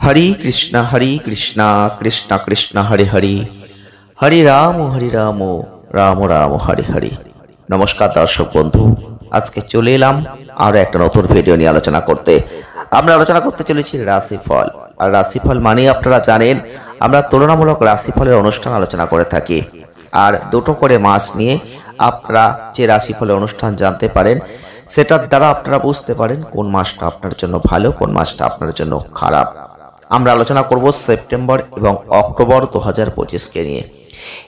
हरे कृष्णा कृष्ण कृष्ण हरे हरे हरे राम राम राम हरे हरे। नमस्कार दर्शक बंधु, आज के चले एलाम और एक नतून भिडियो निये आलोचना करते। আমরা আলোচনা করতে চলেছি রাশিফল। আর রাশিফল মানে আপনারা জানেন আমরা তুলনামূলক রাশিফলের অনুষ্ঠান আলোচনা করে থাকি। আর দুটো করে মাস নিয়ে আপনারা যে রাশিফলের অনুষ্ঠান জানতে পারেন সেটার দ্বারা আপনারা বুঝতে পারেন কোন মাসটা আপনার জন্য ভালো, কোন মাসটা আপনার জন্য খারাপ। আমরা আলোচনা করব সেপ্টেম্বর এবং অক্টোবর 2025 কে নিয়ে।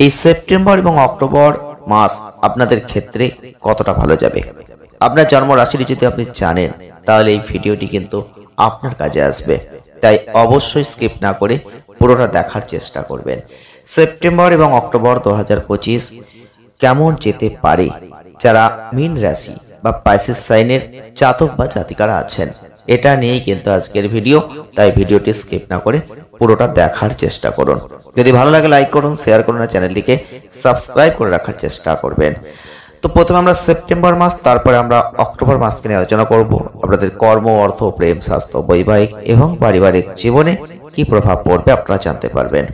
এই সেপ্টেম্বর এবং অক্টোবর মাস আপনাদের ক্ষেত্রে কতটা ভালো যাবে, আপনার জন্ম রাশিটি যদি আপনি জানেন তাহলে এই ভিডিওটি কিন্তু আপনার কাজে আসবে। তাই অবশ্যই স্কিপ না করে পুরোটা দেখার চেষ্টা করবেন। সেপ্টেম্বর এবং অক্টোবর 2025 কেমন যেতে পারে যারা মীন রাশি বা পাইসিস সাইনের জাতক বা জাতিকারা আছেন, এটা নিয়েই কিন্তু আজকের ভিডিও। তাই ভিডিওটি স্কিপ না করে পুরোটা দেখার চেষ্টা করুন। যদি ভালো লাগে লাইক করুন, শেয়ার করুন, আর চ্যানেলটিকে সাবস্ক্রাইব করে রাখার চেষ্টা করবেন। তো প্রথমে আমরা সেপ্টেম্বর মাস, তারপরে আমরা অক্টোবর মাসকে নিয়ে আলোচনা করব। আপনাদের কর্ম, অর্থ, প্রেম, স্বাস্থ্য, বৈবাহিক এবং পারিবারিক জীবনে কি প্রভাব পড়বে আপনারা জানতে পারবেন।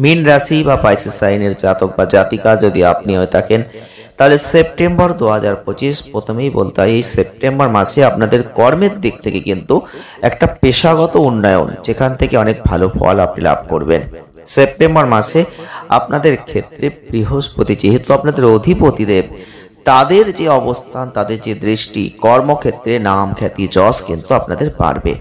মীন রাশি বা পাইসিস সাইনের জাতক বা জাতিকা যদি আপনি হয়ে থাকেন তাহলে সেপ্টেম্বর 2025 প্রথমেই বলতে হয় এই সেপ্টেম্বর মাসে আপনাদের কর্মের দিক থেকে কিন্তু একটা পেশাগত উন্নয়ন, যেখান থেকে অনেক ভালো ফল আপনি লাভ করবেন। সেপ্টেম্বর মাসে আপনাদের ক্ষেত্রে বৃহস্পতি যেহেতু আপনাদের অধিপতিদেব, তাদের যে অবস্থান, তাদের যে দৃষ্টি, কর্মক্ষেত্রে নাম, খ্যাতি, যশ কিন্তু আপনাদের বাড়বে।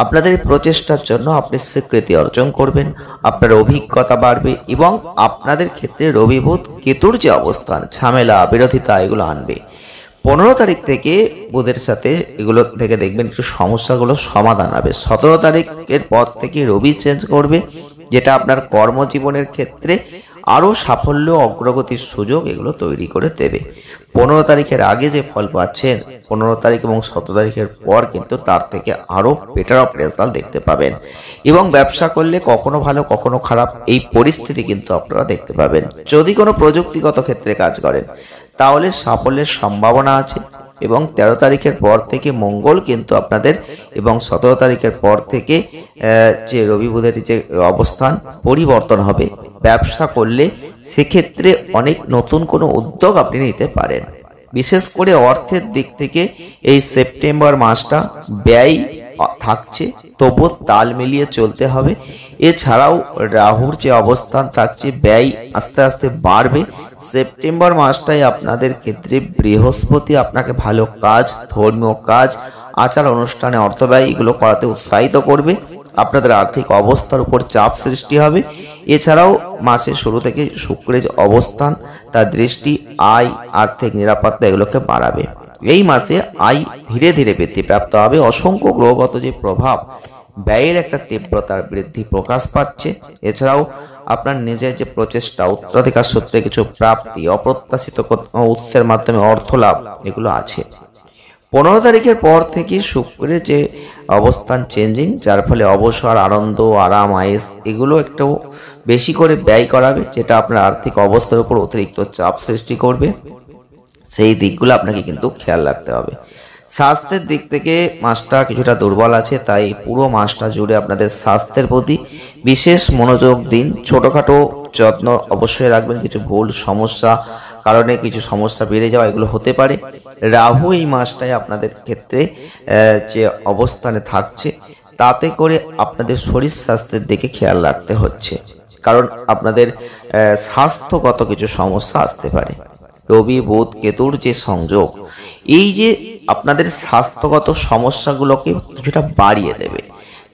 আপনাদের প্রচেষ্টার জন্য আপনি স্বীকৃতি অর্জন করবেন, আপনার অভিজ্ঞতা বাড়বে এবং আপনাদের ক্ষেত্রে রবি বুধ কেতুর যে অবস্থান, ঝামেলা, বিরোধিতা এগুলো আনবে। 15 তারিখ থেকে বুধের সাথে এগুলো থেকে দেখবেন একটু সমস্যাগুলো সমাধান হবে। 17 তারিখের পর থেকে রবি চেঞ্জ করবে, যেটা আপনার কর্মজীবনের ক্ষেত্রে আরো সাফল্য, অগ্রগতির সুযোগ এগুলো তৈরি করে দেবে। 15 তারিখের আগে যে ফল পাচ্ছেন, 15 তারিখ এবং 17 তারিখের পর কিন্তু তার থেকে আরো বেটার অফ রেজাল্ট দেখতে পাবেন। এবং ব্যবসা করলে কখনো ভালো কখনো খারাপ এই পরিস্থিতি কিন্তু আপনারা দেখতে পাবেন। যদি কোনো প্রযুক্তিগত ক্ষেত্রে কাজ করেন তাহলে সাফল্যের সম্ভাবনা আছে। এবং 13 তারিখের পর থেকে মঙ্গল কিন্তু আপনাদের, এবং 17 তারিখের পর থেকে যে রবি বুধের যে অবস্থান পরিবর্তন হবে। ব্যবসা করলে সেক্ষেত্রে অনেক নতুন কোনো উদ্যোগ আপনি নিতে পারেন। বিশেষ করে অর্থের দিক থেকে এই সেপ্টেম্বর মাসটা ব্যয় থাকছে, তবু তাল মিলিয়ে চলতে হবে। এছাড়াও রাহুর যে অবস্থান থাকছে, ব্যয় আস্তে আস্তে বাড়বে। সেপ্টেম্বর মাসটাই আপনাদের ক্ষেত্রে বৃহস্পতি আপনাকে ভালো কাজ, ধর্মীয় কাজ, আচার অনুষ্ঠানে অর্থ ব্যয় এগুলো করাতে উৎসাহিত করবে। আপনাদের আর্থিক অবস্থার উপর চাপ সৃষ্টি হবে। এছাড়াও মাসের শুরু থেকে শুক্রের অবস্থান, তার দৃষ্টি আয়, আর্থিক নিরাপত্তা এগুলোকে বাড়াবে। এই মাসে আয় ধীরে ধীরে বৃদ্ধিপ্রাপ্ত হবে। অসংখ্য গ্রহগত যে প্রভাব, ব্যয়ের একটা তীব্রতার বৃদ্ধি প্রকাশ পাচ্ছে। এছাড়াও আপনার নিজের যে প্রচেষ্টা, উত্তরাধিকার সূত্রে কিছু প্রাপ্তি, অপ্রত্যাশিত উৎসের মাধ্যমে অর্থ লাভ এগুলো আছে। 15 তারিখের পর থেকে শুক্রের যে অবস্থান চেঞ্জিং, যার ফলে অবসর, আনন্দ, আরাম, আয়েস এগুলো একটু বেশি করে ব্যয় করাবে, যেটা আপনার আর্থিক অবস্থার উপর অতিরিক্ত চাপ সৃষ্টি করবে। সেই দিকগুলো আপনাকে কিন্তু খেয়াল রাখতে হবে। স্বাস্থ্যের দিক থেকে মাসটা কিছুটা দুর্বল আছে, তাই পুরো মাসটা জুড়ে আপনাদের স্বাস্থ্যের প্রতি বিশেষ মনোযোগ দিন। ছোটোখাটো যত্ন অবশ্যই রাখবেন। কিছু ভুল সমস্যা কারণে কিছু সমস্যা বেড়ে যাওয়া এগুলো হতে পারে। রাহু এই মাসটায় আপনাদের ক্ষেত্রে যে অবস্থানে থাকছে, তাতে করে আপনাদের শরীর স্বাস্থ্যের দিকে খেয়াল রাখতে হচ্ছে, কারণ আপনাদের স্বাস্থ্যগত কিছু সমস্যা আসতে পারে। রবি বুধ কেতুর যে সংযোগ, এই যে আপনাদের স্বাস্থ্যগত সমস্যাগুলোকে কিছুটা বাড়িয়ে দেবে,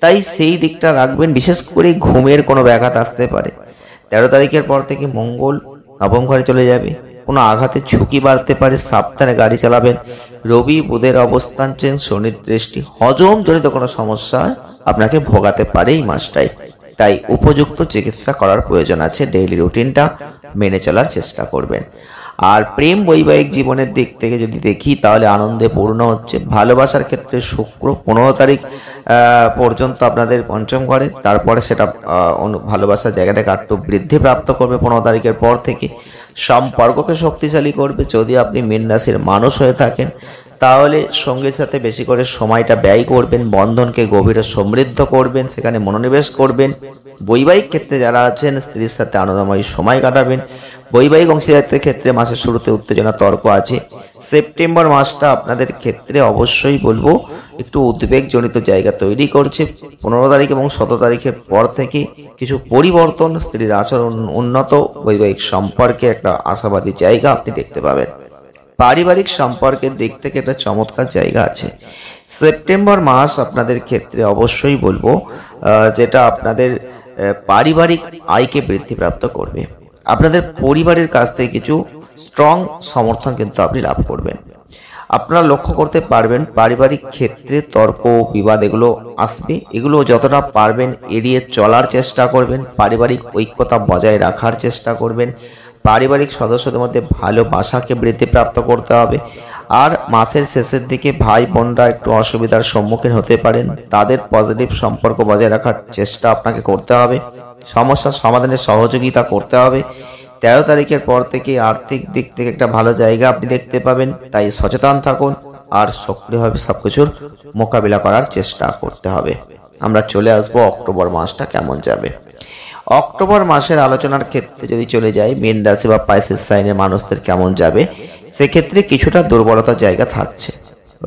তাই সেই দিকটা রাখবেন। বিশেষ করে ঘুমের কোনো ব্যাঘাত আসতে পারে। 13 তারিখের পর থেকে মঙ্গল নবম ঘরে চলে যাবে, কোনো আঘাতের ঝুঁকি বাড়তে পারে, সাবধানে গাড়ি চালাবেন। রবি বুধের অবস্থান চেঞ্জ, শনির দৃষ্টি, হজম জনিত কোনো সমস্যা আপনাকে ভোগাতে পারে এই মাসটাই। তাই উপযুক্ত চিকিৎসা করার প্রয়োজন আছে। ডেইলি রুটিনটা মেনে চলার চেষ্টা করবেন। আর প্রেম, বৈবাহিক জীবনের দিক থেকে যদি দেখি তাহলে আনন্দে পূর্ণ হচ্ছে। ভালোবাসার ক্ষেত্রে শুক্র 15 তারিখ পর্যন্ত আপনাদের পঞ্চম ঘরে, তারপরে সেটা ভালোবাসার জায়গাটাকে একটু বৃদ্ধি প্রাপ্ত করবে। 15 তারিখের পর থেকে সম্পর্ককে শক্তিশালী করবে। যদি আপনি মীন রাশির মানুষ হয়ে থাকেন তাহলে সঙ্গীর সাথে বেশি করে সময়টা ব্যয় করবেন, বন্ধনকে গভীরে সমৃদ্ধ করবেন, সেখানে মনোনিবেশ করবেন। বৈবাহিক ক্ষেত্রে যারা আছেন স্ত্রীর সাথে আনন্দময় সময় কাটাবেন। বৈবাহিক অংশীদারিত্বের ক্ষেত্রে মাসের শুরুতে উত্তেজনা তর্ক আছে। সেপ্টেম্বর মাসটা আপনাদের ক্ষেত্রে অবশ্যই বলবো একটু উদ্বেগজনিত জায়গা তৈরি করছে। 15 তারিখ এবং 17 তারিখের পর থেকে কিছু পরিবর্তন, স্ত্রীর আচরণ উন্নত, বৈবাহিক সম্পর্কে একটা আশাবাদী জায়গা আপনি দেখতে পাবেন। পারিবারিক সম্পর্কের দিক থেকে একটা চমৎকার জায়গা আছে। সেপ্টেম্বর মাস আপনাদের ক্ষেত্রে অবশ্যই বলবো যেটা আপনাদের পারিবারিক আয়কে বৃদ্ধিপ্রাপ্ত করবে। আপনাদের পরিবারের কাছ থেকে কিছু স্ট্রং সমর্থন কিন্তু আপনি লাভ করবেন। আপনারা লক্ষ্য করতে পারবেন পারিবারিক ক্ষেত্রে তর্ক বিবাদ এগুলো আসবে, এগুলো যতটা পারবেন এড়িয়ে চলার চেষ্টা করবেন। পারিবারিক ঐক্যতা বজায় রাখার চেষ্টা করবেন। পারিবারিক সদস্যদের মধ্যে ভালোবাসাকে বৃদ্ধিপ্রাপ্ত করতে হবে। আর মাসের শেষের দিকে ভাই বোনরা একটু অসুবিধার সম্মুখীন হতে পারেন, তাদের পজিটিভ সম্পর্ক বজায় রাখার চেষ্টা আপনাকে করতে হবে। সমস্যার সমাধানের সহযোগিতা করতে হবে। 13 তারিখের পর থেকে আর্থিক দিক থেকে একটা ভালো জায়গা আপনি দেখতে পাবেন, তাই সচেতন থাকুন আর সক্রিয়ভাবে সবকিছুর মোকাবিলা করার চেষ্টা করতে হবে। আমরা চলে আসবো অক্টোবর মাসটা কেমন যাবে। অক্টোবর মাসের আলোচনার ক্ষেত্রে যদি চলে যাই, মীন রাশি বা পাইসেস সাইনের মানুষদের কেমন যাবে, সেক্ষেত্রে কিছুটা দুর্বলতার জায়গা থাকছে।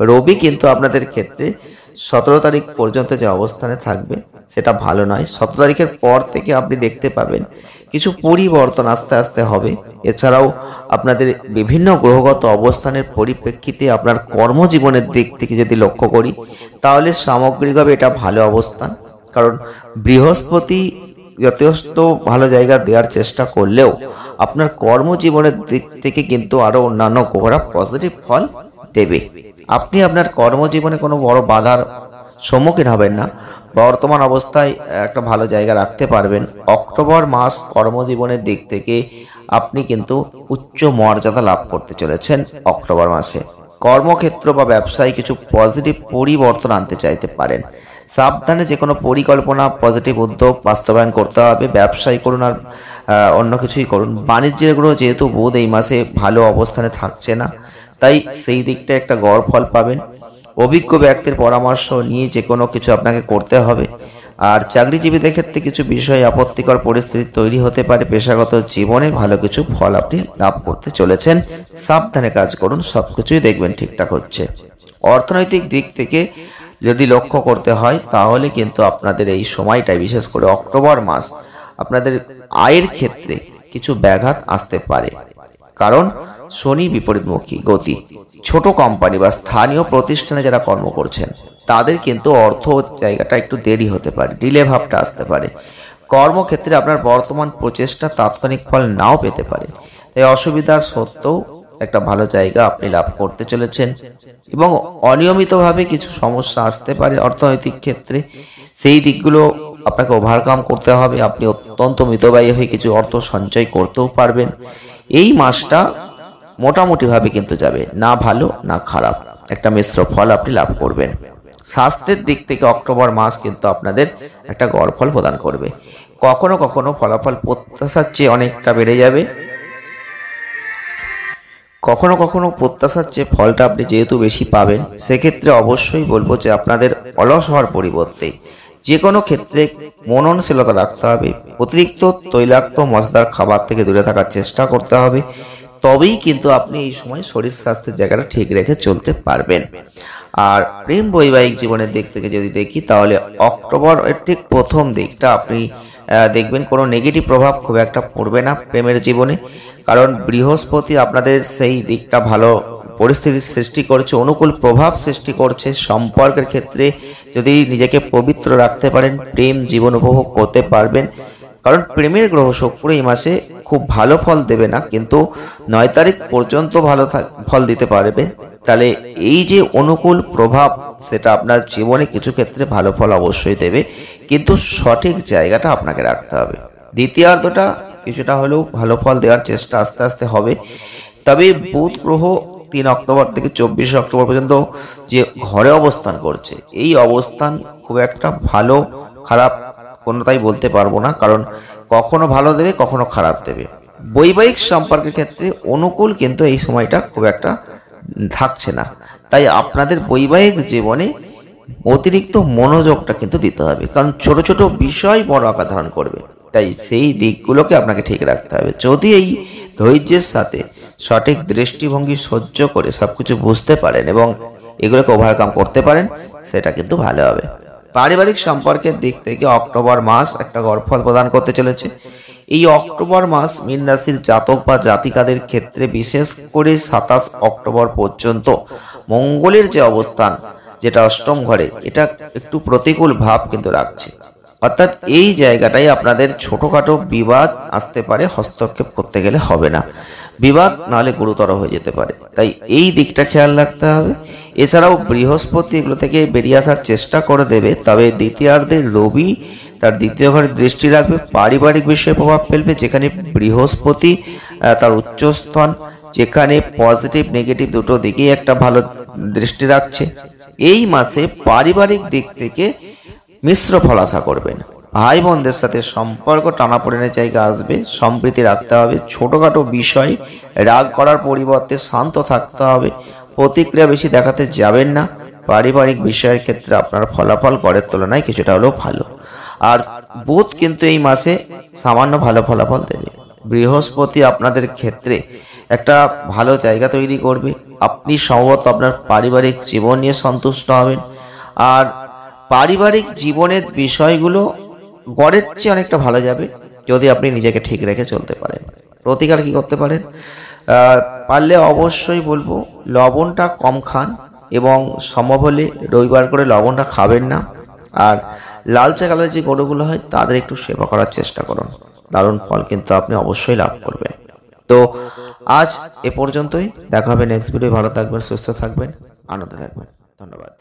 রবি কিন্তু আপনাদের ক্ষেত্রে 17 তারিখ পর্যন্ত যে অবস্থানে থাকবে সেটা ভালো নয়। 17 তারিখের পর থেকে আপনি দেখতে পাবেন কিছু পরিবর্তন আস্তে আস্তে হবে। এছাড়াও আপনাদের বিভিন্ন গ্রহগত অবস্থানের পরিপ্রেক্ষিতে আপনার কর্মজীবনের দিক থেকে যদি লক্ষ্য করি, তাহলে সামগ্রিকভাবে এটা ভালো অবস্থান। কারণ বৃহস্পতি যথেষ্ট ভালো জায়গা দেওয়ার চেষ্টা করলেও আপনার কর্মজীবনের দিক থেকে কিন্তু আরো অন্যান্য গ্রহরা পজিটিভ ফল দেবে। আপনি আপনার কর্মজীবনে কোনো বড় বাধার সম্মুখীন হবেন না, বর্তমান অবস্থায় একটা ভালো জায়গা রাখতে পারবেন। অক্টোবর মাস কর্মজীবনের দিক থেকে আপনি কিন্তু উচ্চ মর্যাদা লাভ করতে চলেছেন। অক্টোবর মাসে কর্মক্ষেত্র বা ব্যবসায় কিছু পজিটিভ পরিবর্তন আনতে চাইতে পারেন। সাবধানে যে কোনো পরিকল্পনা, পজিটিভ উদ্যোগ বাস্তবায়ন করতে হবে। ব্যবসায় করুন আর অন্য কিছুই করুন। বাণিজ্যের গ্রহ যেহেতু বুধ এই মাসে ভালো অবস্থানে থাকছে না, তাই সেই দিকটা একটা গড় ফল পাবেন। অভিজ্ঞ ব্যক্তির পরামর্শ নিয়ে যে কোনো কিছু আপনাকে করতে হবে। আর চাকরিজীবীদের ক্ষেত্রে কিছু বিষয়ে আপত্তিকর পরিস্থিতি তৈরি হতে পারে। পেশাগত জীবনে ভালো কিছু ফল আপনি লাভ করতে চলেছেন। সাবধানে কাজ করুন, সবকিছুই দেখবেন ঠিকঠাক হচ্ছে। অর্থনৈতিক দিক থেকে যদি লক্ষ্য করতে হয়, তাহলে কিন্তু আপনাদের এই সময়টাই, বিশেষ করে অক্টোবর মাস, আপনাদের আয়ের ক্ষেত্রে কিছু ব্যাঘাত আসতে পারে। কারণ শনি বিপরীতমুখী গতি। ছোট কোম্পানি বা স্থানীয় প্রতিষ্ঠানে যারা কর্ম করছেন তাদের কিন্তু অর্থ জায়গাটা একটু দেরি হতে পারে, ডিলে ভাবটা আসতে পারে। কর্মক্ষেত্রে আপনার বর্তমান প্রচেষ্টা তাৎক্ষণিক ফল নাও পেতে পারে, তাই অসুবিধা সত্ত্বেও একটা ভালো জায়গা আপনি লাভ করতে চলেছেন। এবং অনিয়মিতভাবে কিছু সমস্যা আসতে পারে অর্থনৈতিক ক্ষেত্রে, সেই দিকগুলো আপনাকে ওভারকাম করতে হবে। আপনি অত্যন্ত মিতব্যয়ী হয়ে কিছু অর্থ সঞ্চয় করতেও পারবেন। এই মাসটা মোটামুটিভাবে কিন্তু যাবে, না ভালো না খারাপ, একটা মিশ্র ফল আপনি লাভ করবেন। স্বাস্থ্যের দিক থেকে অক্টোবর মাস কিন্তু আপনাদের একটা গড় ফল প্রদান করবে। কখনো কখনো ফলাফল প্রত্যাশার চেয়ে অনেকটা বেড়ে যাবে, কখনো কখনো প্রত্যাশার চেয়ে ফলটা আপনি যেহেতু বেশি পাবেন, সেক্ষেত্রে অবশ্যই বলবো যে আপনাদের অলস হওয়ার পরিবর্তে যে কোনো ক্ষেত্রে মননশীলতা রাখতে হবে। অতিরিক্ত তৈলাক্ত মশলাদার খাবার থেকে দূরে থাকার চেষ্টা করতে হবে, তবেই কিন্তু আপনি এই সময় শরীর স্বাস্থ্যের জায়গাটা ঠিক রেখে চলতে পারবেন। আর প্রেম বৈবাহিক জীবনের দিক থেকে যদি দেখি, তাহলে অক্টোবর ঠিক প্রথম দিকটা আপনি দেখবেন কোনো নেগেটিভ প্রভাব খুব একটা পড়বে না প্রেমের জীবনে। কারণ বৃহস্পতি আপনাদের সেই দিকটা ভালো পরিস্থিতির সৃষ্টি করছে, অনুকূল প্রভাব সৃষ্টি করছে। সম্পর্কের ক্ষেত্রে যদি নিজেকে পবিত্র রাখতে পারেন, প্রেম জীবন উপভোগ করতে পারবেন। কারণ প্রেমের গ্রহ শুক্র এই মাসে খুব ভালো ফল দেবে না, কিন্তু 9 তারিখ পর্যন্ত ভালো ফল দিতে পারবে। তাহলে এই যে অনুকূল প্রভাব, সেটা আপনার জীবনে কিছু ক্ষেত্রে ভালো ফল অবশ্যই দেবে, কিন্তু সঠিক জায়গাটা আপনাকে রাখতে হবে। দ্বিতীয়ার্ধটা কিছুটা হলেও ভালো ফল দেওয়ার চেষ্টা আস্তে আস্তে হবে। তবে বুধ গ্রহ 3 অক্টোবর থেকে 24 অক্টোবর পর্যন্ত যে ঘরে অবস্থান করছে, এই অবস্থান খুব একটা ভালো খারাপ কোনোটাই বলতে পারবো না, কারণ কখনো ভালো দেবে কখনো খারাপ দেবে। বৈবাহিক সম্পর্কের ক্ষেত্রে অনুকূল, কিন্তু এই সময়টা খুব একটা থাকছে না। তাই আপনাদের বৈবাহিক জীবনে অতিরিক্ত মনোযোগটা কিন্তু দিতে হবে, কারণ ছোট ছোট বিষয় বড় আকার ধারণ করবে। তাই সেই দিকগুলোকে আপনাকে ঠিক রাখতে হবে। যদি এই ধৈর্যের সাথে সঠিক দৃষ্টিভঙ্গি সহ্য করে সবকিছু বুঝতে পারেন এবং এগুলোকে ওভারকাম করতে পারেন, সেটা কিন্তু ভালো হবে। পারিবারিক সম্পর্কের দিক থেকে অক্টোবর মাস একটা গড়ফল প্রদান করতে চলেছে। এই অক্টোবর মাস মীন রাশির জাতক বা জাতিকাদের ক্ষেত্রে, বিশেষ করে 27 অক্টোবর পর্যন্ত মঙ্গলের যে অবস্থান, যেটা অষ্টম ঘরে, এটা একটু প্রতিকূল ভাব কিন্তু রাখছে। অর্থাৎ এই জায়গাটাই আপনাদের ছোটখাটো বিবাদ আসতে পারে, হস্তক্ষেপ করতে গেলে হবে না, বিবাদ নাহলে গুরুতর হয়ে যেতে পারে। তাই এই দিকটা খেয়াল রাখতে হবে। এছাড়াও বৃহস্পতি এগুলো থেকে বেরিয়ে আসার চেষ্টা করে দেবে, তবে দ্বিতীয়ার্ধে রবি তার দ্বিতীয় ঘরে দৃষ্টি রাখবে, পারিবারিক বিষয়ে প্রভাব ফেলবে, যেখানে বৃহস্পতি তার উচ্চস্থান, যেখানে পজিটিভ নেগেটিভ দুটো দিকেই একটা ভালো দৃষ্টি রাখছে। এই মাসে পারিবারিক দিক থেকে মিশ্র ফল আশা করবেন। ভাই বোনদের সাথে সম্পর্ক টানাপোড়েনের জায়গা আসবে, সম্প্রীতি রাখতে হবে, ছোটখাটো বিষয়ে রাগ করার পরিবর্তে শান্ত থাকতে হবে, প্রতিক্রিয়া বেশি দেখাতে যাবেন না। পারিবারিক বিষয়ের ক্ষেত্রে আপনার ফলাফল গড়ের তুলনায় কিছুটা হলেও ভালো। আর বুধ কিন্তু এই মাসে সামান্য ভালো ফলাফল দেবে। বৃহস্পতি আপনাদের ক্ষেত্রে একটা ভালো জায়গা তৈরি করবে। আপনি সম্ভবত আপনার পারিবারিক জীবন নিয়ে সন্তুষ্ট হবেন, আর পারিবারিক জীবনের বিষয়গুলো গড়ের চেয়ে অনেকটা ভালো যাবে যদি আপনি নিজেকে ঠিক রেখে চলতে পারেন। প্রতিকার কি করতে পারেন? পারলে অবশ্যই বলবো লবণটা কম খান, এবং সম্ভব হলে রবিবার করে লবণটা খাবেন না। আর লালচে কালারের যে গরুগুলো হয় তাদের একটু সেবা করার চেষ্টা করুন, দারুণ ফল কিন্তু আপনি অবশ্যই লাভ করবেন। তো আজ এ পর্যন্তই, দেখা হবে নেক্সট ভিডিও। ভালো থাকবেন, সুস্থ থাকবেন, আনন্দে থাকবেন। ধন্যবাদ।